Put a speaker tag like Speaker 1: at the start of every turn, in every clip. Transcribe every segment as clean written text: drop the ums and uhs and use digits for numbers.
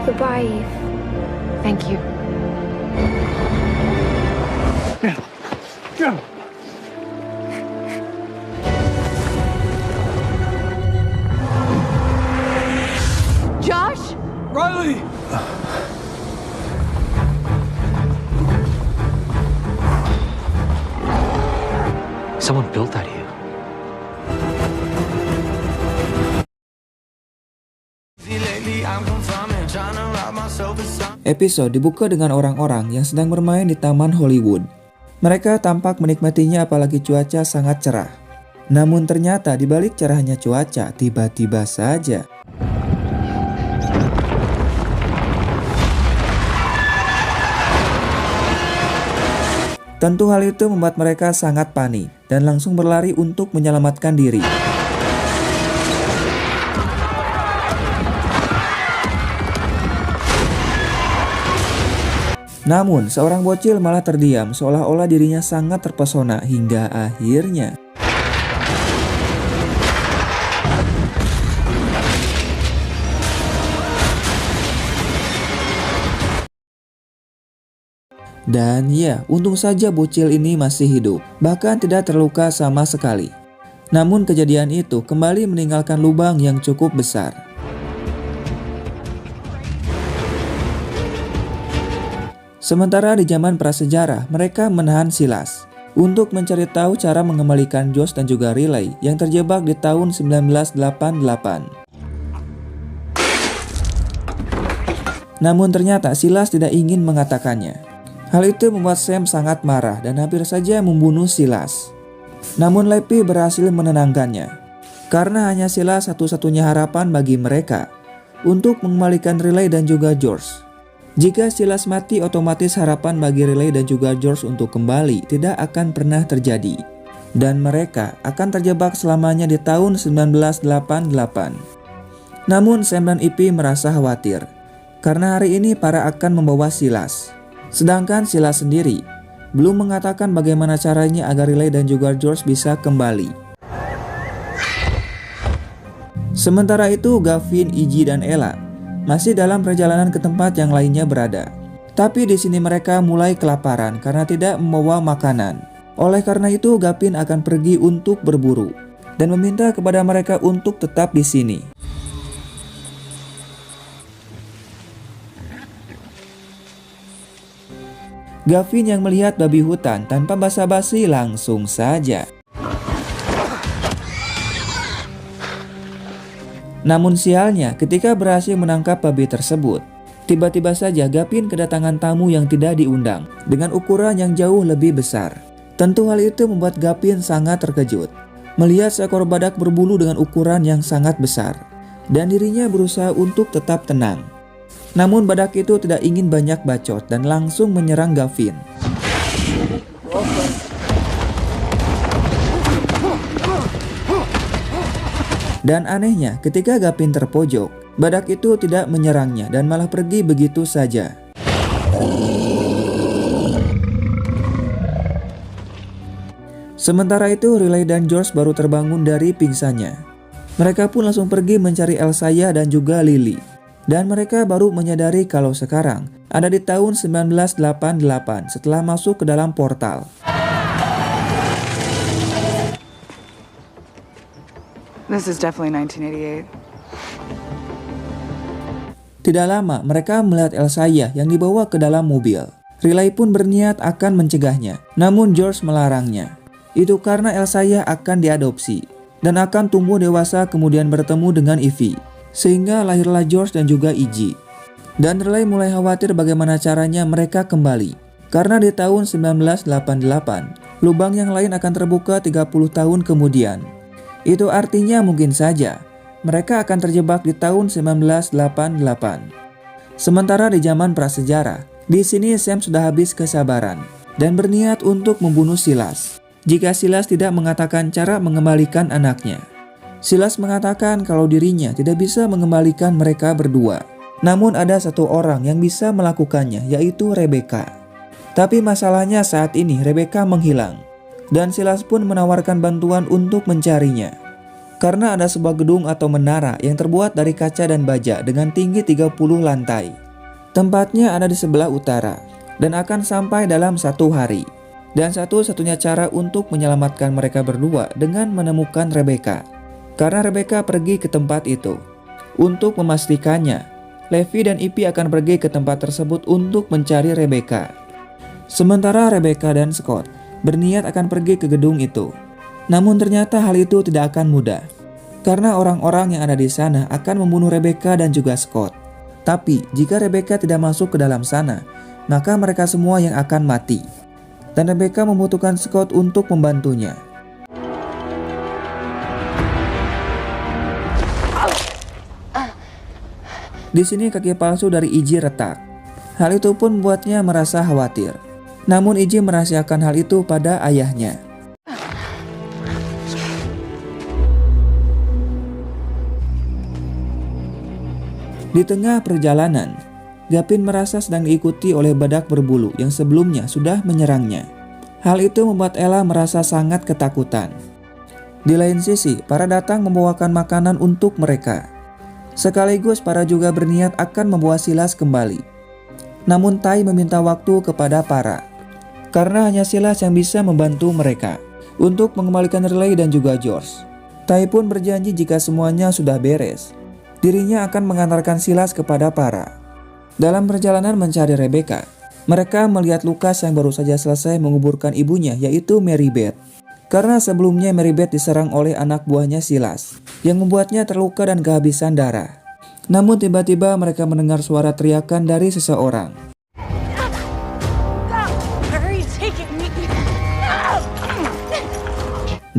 Speaker 1: Goodbye, Eve.
Speaker 2: Thank you. Josh?
Speaker 3: Riley!
Speaker 4: Someone built that here.
Speaker 5: Episode dibuka dengan orang-orang yang sedang bermain di Taman Hollywood. Mereka tampak menikmatinya apalagi cuaca sangat cerah. Namun ternyata di balik cerahnya cuaca, tiba-tiba saja tentu hal itu membuat mereka sangat panik dan langsung berlari untuk menyelamatkan diri. Namun, seorang bocil malah terdiam seolah-olah dirinya sangat terpesona hingga akhirnya dan ya, untung saja bocil ini masih hidup, bahkan tidak terluka sama sekali. Namun kejadian itu kembali meninggalkan lubang yang cukup besar. Sementara di zaman prasejarah, mereka menahan Silas untuk mencari tahu cara mengembalikan Josh dan juga Riley yang terjebak di tahun 1988. Namun ternyata Silas tidak ingin mengatakannya. Hal itu membuat Sam sangat marah dan hampir saja membunuh Silas. Namun Lepi berhasil menenangkannya, karena hanya Silas satu-satunya harapan bagi mereka untuk mengembalikan Riley dan juga George. Jika Silas mati, otomatis harapan bagi Riley dan juga George untuk kembali tidak akan pernah terjadi. Dan mereka akan terjebak selamanya di tahun 1988. Namun Sam dan Ivy merasa khawatir, karena hari ini para akan membawa Silas. Sedangkan Silas sendiri belum mengatakan bagaimana caranya agar Riley dan juga George bisa kembali. Sementara itu Gavin, Iggy, dan Ella masih dalam perjalanan ke tempat yang lainnya berada. Tapi di sini mereka mulai kelaparan karena tidak membawa makanan. Oleh karena itu Gavin akan pergi untuk berburu dan meminta kepada mereka untuk tetap di sini. Gavin yang melihat babi hutan tanpa basa-basi langsung saja. Namun sialnya ketika berhasil menangkap babi tersebut, tiba-tiba saja Gavin kedatangan tamu yang tidak diundang dengan ukuran yang jauh lebih besar. Tentu hal itu membuat Gavin sangat terkejut melihat seekor badak berbulu dengan ukuran yang sangat besar, dan dirinya berusaha untuk tetap tenang. Namun badak itu tidak ingin banyak bacot dan langsung menyerang Gavin. Dan anehnya, ketika Gavin terpojok, badak itu tidak menyerangnya dan malah pergi begitu saja. Sementara itu Riley dan George baru terbangun dari pingsannya. Mereka pun langsung pergi mencari Elsaya dan juga Lily. Dan mereka baru menyadari kalau sekarang ada di tahun 1988 setelah masuk ke dalam portal.
Speaker 2: This is definitely 1988.
Speaker 5: Tidak lama mereka melihat Elsaya yang dibawa ke dalam mobil. Riley pun berniat akan mencegahnya, namun George melarangnya. Itu karena Elsaya akan diadopsi dan akan tumbuh dewasa kemudian bertemu dengan Ivy. Sehingga lahirlah George dan juga Iggy. Dan Riley mulai khawatir bagaimana caranya mereka kembali. Karena di tahun 1988, lubang yang lain akan terbuka 30 tahun kemudian. Itu artinya mungkin saja mereka akan terjebak di tahun 1988. Sementara di zaman prasejarah, di sini Sam sudah habis kesabaran dan berniat untuk membunuh Silas jika Silas tidak mengatakan cara mengembalikan anaknya. Silas mengatakan kalau dirinya tidak bisa mengembalikan mereka berdua. Namun ada satu orang yang bisa melakukannya, yaitu Rebecca. Tapi masalahnya saat ini Rebecca menghilang, dan Silas pun menawarkan bantuan untuk mencarinya. karena ada sebuah gedung atau menara yang terbuat dari kaca dan baja dengan tinggi 30 lantai. Tempatnya ada di sebelah utara dan akan sampai dalam 1 hari. Dan satu-satunya cara untuk menyelamatkan mereka berdua dengan menemukan Rebecca. Karena Rebecca pergi ke tempat itu. Untuk memastikannya, Levi dan Ivy akan pergi ke tempat tersebut untuk mencari Rebecca. Sementara Rebecca dan Scott berniat akan pergi ke gedung itu. Namun ternyata hal itu tidak akan mudah. Karena orang-orang yang ada di sana akan membunuh Rebecca dan juga Scott. Tapi jika Rebecca tidak masuk ke dalam sana, maka mereka semua yang akan mati. Dan Rebecca membutuhkan Scott untuk membantunya. Di sini kaki palsu dari Iggy retak. Hal itu pun membuatnya merasa khawatir. Namun Iggy merahasiakan hal itu pada ayahnya. Di tengah perjalanan, Gavin merasa sedang diikuti oleh badak berbulu yang sebelumnya sudah menyerangnya. Hal itu membuat Ella merasa sangat ketakutan. Di lain sisi, para datang membawakan makanan untuk mereka. Sekaligus para juga berniat akan membawa Silas kembali. Namun Tai meminta waktu kepada para, karena hanya Silas yang bisa membantu mereka untuk mengembalikan Riley dan juga George. Tai pun berjanji jika semuanya sudah beres, dirinya akan mengantarkan Silas kepada para. Dalam perjalanan mencari Rebecca, mereka melihat Lucas yang baru saja selesai menguburkan ibunya, yaitu Mary Beth. Karena sebelumnya Mary Beth diserang oleh anak buahnya Silas, yang membuatnya terluka dan kehabisan darah. Namun tiba-tiba mereka mendengar suara teriakan dari seseorang.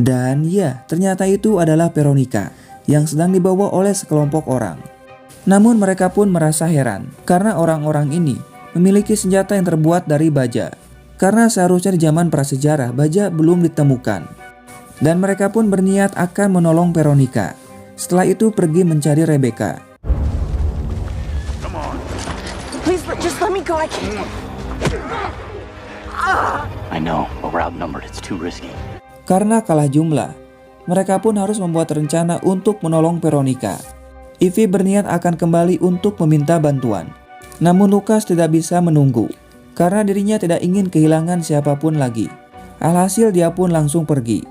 Speaker 5: Dan ya, ternyata itu adalah Veronica yang sedang dibawa oleh sekelompok orang. Namun mereka pun merasa heran karena orang-orang ini memiliki senjata yang terbuat dari baja. Karena seharusnya di zaman prasejarah baja belum ditemukan. Dan mereka pun berniat akan menolong Veronica. Setelah itu pergi mencari Rebecca.
Speaker 1: Please, just let me go. I can't.
Speaker 4: I know, but we're outnumbered. It's too risky.
Speaker 5: Karena kalah jumlah, mereka pun harus membuat rencana untuk menolong Veronica. Ivy berniat akan kembali untuk meminta bantuan. Namun Lucas tidak bisa menunggu, karena dirinya tidak ingin kehilangan siapapun lagi. Alhasil dia pun langsung pergi.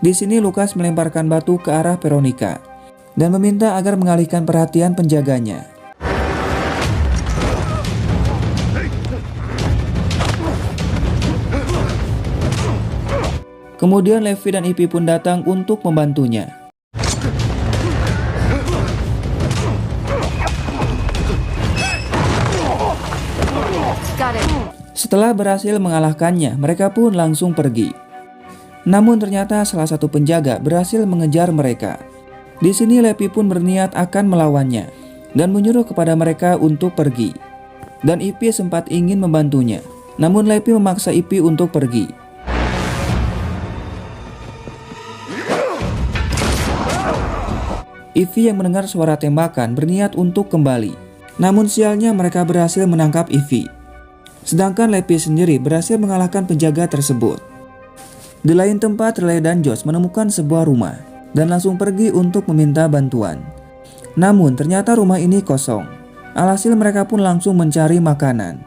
Speaker 5: Di sini Lucas melemparkan batu ke arah Veronica dan meminta agar mengalihkan perhatian penjaganya. Kemudian Levi dan Ivy pun datang untuk membantunya. Setelah berhasil mengalahkannya, mereka pun langsung pergi. Namun ternyata salah satu penjaga berhasil mengejar mereka. Di sini Levi pun berniat akan melawannya dan menyuruh kepada mereka untuk pergi. Dan Ivy sempat ingin membantunya, namun Levi memaksa Ivy untuk pergi. Ivy yang mendengar suara tembakan berniat untuk kembali. Namun sialnya mereka berhasil menangkap Ivy. Sedangkan Levi sendiri berhasil mengalahkan penjaga tersebut. Di lain tempat, Riley dan Josh menemukan sebuah rumah dan langsung pergi untuk meminta bantuan. Namun ternyata rumah ini kosong. Alhasil mereka pun langsung mencari makanan.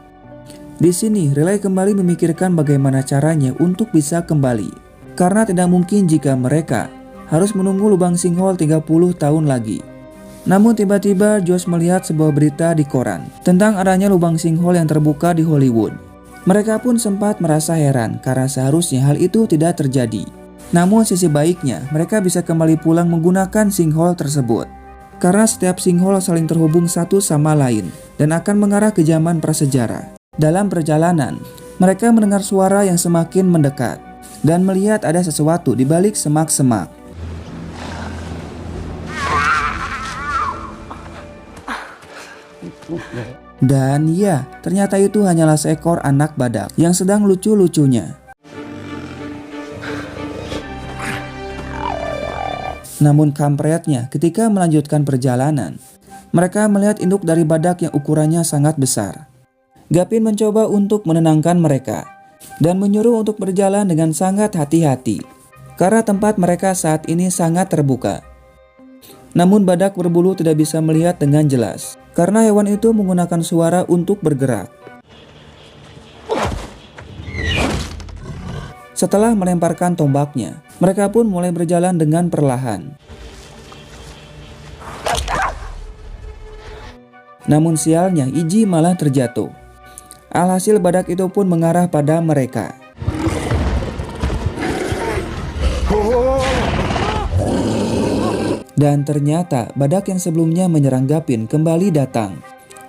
Speaker 5: Di sini Riley kembali memikirkan bagaimana caranya untuk bisa kembali. Karena tidak mungkin jika mereka harus menunggu lubang sinkhole 30 tahun lagi. Namun tiba-tiba Josh melihat sebuah berita di koran tentang adanya lubang sinkhole yang terbuka di Hollywood. Mereka pun sempat merasa heran karena seharusnya hal itu tidak terjadi. Namun sisi baiknya mereka bisa kembali pulang menggunakan sinkhole tersebut. Karena setiap sinkhole saling terhubung satu sama lain dan akan mengarah ke zaman prasejarah. Dalam perjalanan, mereka mendengar suara yang semakin mendekat dan melihat ada sesuatu di balik semak-semak. Dan ya, ternyata itu hanyalah seekor anak badak yang sedang lucu-lucunya. Namun kampretnya, ketika melanjutkan perjalanan, mereka melihat induk dari badak yang ukurannya sangat besar. Gavin mencoba untuk menenangkan mereka dan menyuruh untuk berjalan dengan sangat hati-hati karena tempat mereka saat ini sangat terbuka. Namun badak berbulu tidak bisa melihat dengan jelas karena hewan itu menggunakan suara untuk bergerak. Setelah melemparkan tombaknya, mereka pun mulai berjalan dengan perlahan. Namun sialnya, Iji malah terjatuh. Alhasil badak itu pun mengarah pada mereka. Dan ternyata badak yang sebelumnya menyerang Gavin kembali datang.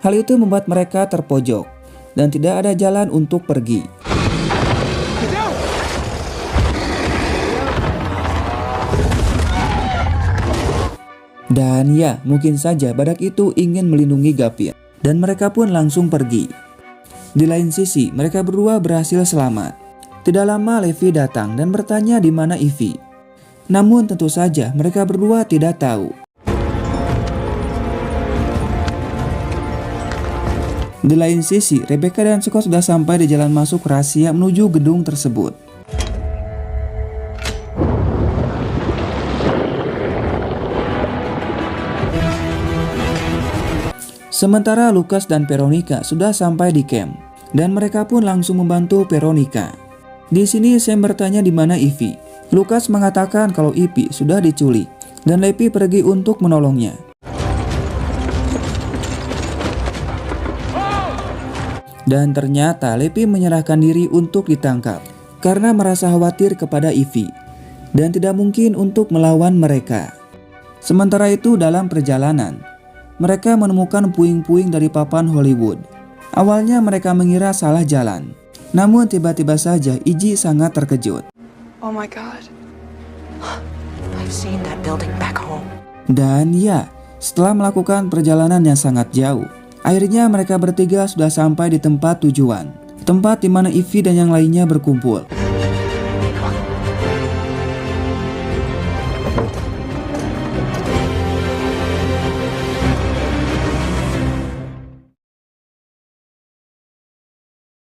Speaker 5: Hal itu membuat mereka terpojok dan tidak ada jalan untuk pergi. Dan ya, mungkin saja badak itu ingin melindungi Gavin dan mereka pun langsung pergi. Di lain sisi, mereka berdua berhasil selamat. Tidak lama Levi datang dan bertanya di mana Ivy. Namun tentu saja mereka berdua tidak tahu. Di lain sisi, Rebecca dan Scott sudah sampai di jalan masuk rahasia menuju gedung tersebut. Sementara Lucas dan Veronica sudah sampai di camp dan mereka pun langsung membantu Veronica. Di sini Sam bertanya di mana Ivy. Lucas mengatakan kalau Ivy sudah diculik dan Levi pergi untuk menolongnya. Dan ternyata Levi menyerahkan diri untuk ditangkap karena merasa khawatir kepada Ivy dan tidak mungkin untuk melawan mereka. Sementara itu dalam perjalanan, mereka menemukan puing-puing dari papan Hollywood. Awalnya mereka mengira salah jalan. Namun tiba-tiba saja Iji sangat terkejut.
Speaker 1: Oh my God. I've seen that building back home.
Speaker 5: Dan ya, setelah melakukan perjalanan yang sangat jauh, akhirnya mereka bertiga sudah sampai di tempat tujuan. Tempat di mana Ivy dan yang lainnya berkumpul.